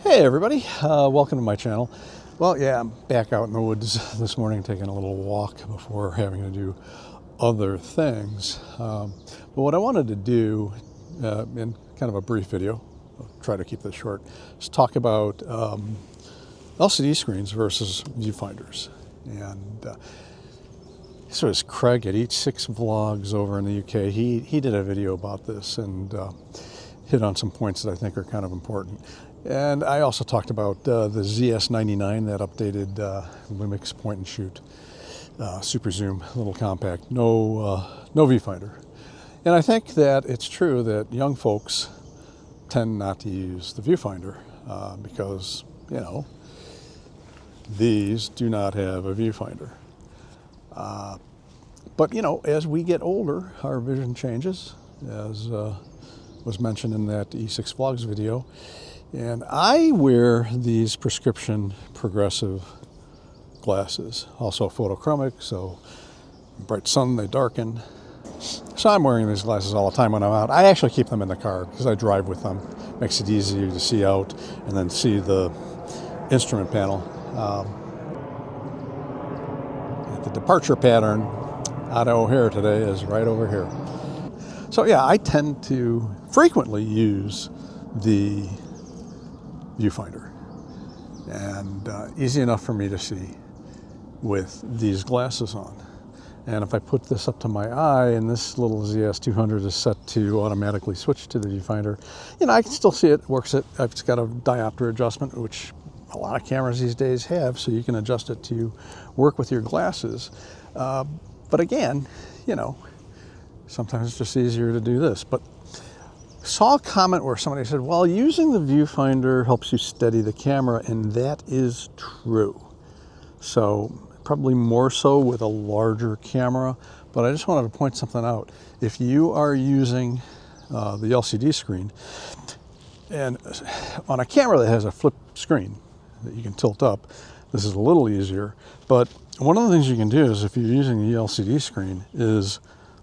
Hey everybody, welcome to my channel. Well, yeah, I'm back out in the woods this morning taking a little walk before having to do other things. But what I wanted to do in kind of a brief video, I'll try to keep this short, is talk about LCD screens versus viewfinders. And so is Craig at Each Six Vlogs over in the UK. He did a video about this and hit on some points that I think are kind of important. And I also talked about the ZS99, that updated Lumix point and shoot super zoom little compact, no viewfinder. And I think that it's true that young folks tend not to use the viewfinder because, you know, these do not have a viewfinder. But, you know, as we get older, our vision changes, as was mentioned in that E6 Vlogs video. And I wear these prescription progressive glasses, also photochromic, so bright sun, they darken. So I'm wearing these glasses all the time when I'm out. I actually keep them in the car because I drive with them. Makes it easier to see out and then see the instrument panel. The departure pattern out of O'Hare today is right over here. So yeah, I tend to frequently use the viewfinder, and easy enough for me to see with these glasses on. And if I put this up to my eye and this little ZS200 is set to automatically switch to the viewfinder, you know, I can still see it, works it. It's got a diopter adjustment, which a lot of cameras these days have, so you can adjust it to work with your glasses. But again, you know, sometimes it's just easier to do this. But saw a comment where somebody said, well, using the viewfinder helps you steady the camera, and that is true. So probably more so with a larger camera, but I just wanted to point something out. If you are using the LCD screen, and on a camera that has a flip screen that you can tilt up, this is a little easier. But one of the things you can do is, if you're using the LCD screen, is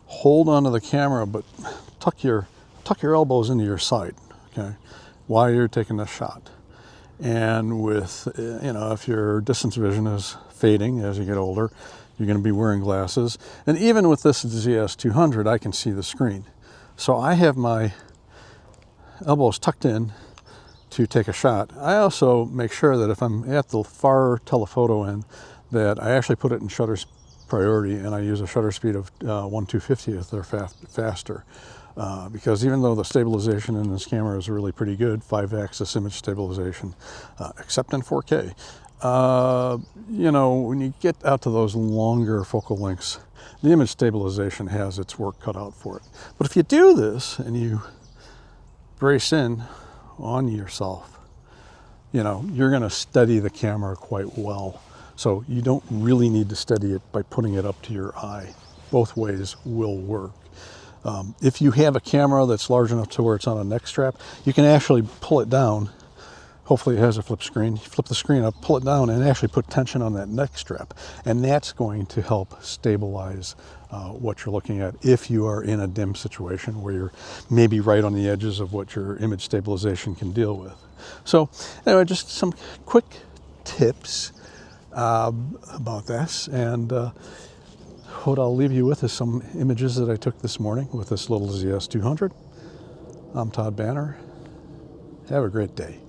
hold onto the camera, but tuck your elbows into your side, okay, while you're taking the shot. And with, you know, if your distance vision is fading as you get older, you're going to be wearing glasses. And even with this ZS200, I can see the screen. So I have my elbows tucked in to take a shot. I also make sure that if I'm at the far telephoto end, that I actually put it in shutter priority, and I use a shutter speed of 1/250th or faster. Because even though the stabilization in this camera is really pretty good, 5-axis image stabilization, except in 4K, you know, when you get out to those longer focal lengths, the image stabilization has its work cut out for it. But if you do this and you brace in on yourself, you know, you're going to steady the camera quite well. So you don't really need to steady it by putting it up to your eye. Both ways will work. If you have a camera that's large enough to where it's on a neck strap, you can actually pull it down. Hopefully it has a flip screen. You flip the screen up, pull it down, and actually put tension on that neck strap. And that's going to help stabilize what you're looking at if you are in a dim situation where you're maybe right on the edges of what your image stabilization can deal with. So anyway, just some quick tips about this. And what I'll leave you with is some images that I took this morning with this little ZS200. I'm Todd Banner. Have a great day.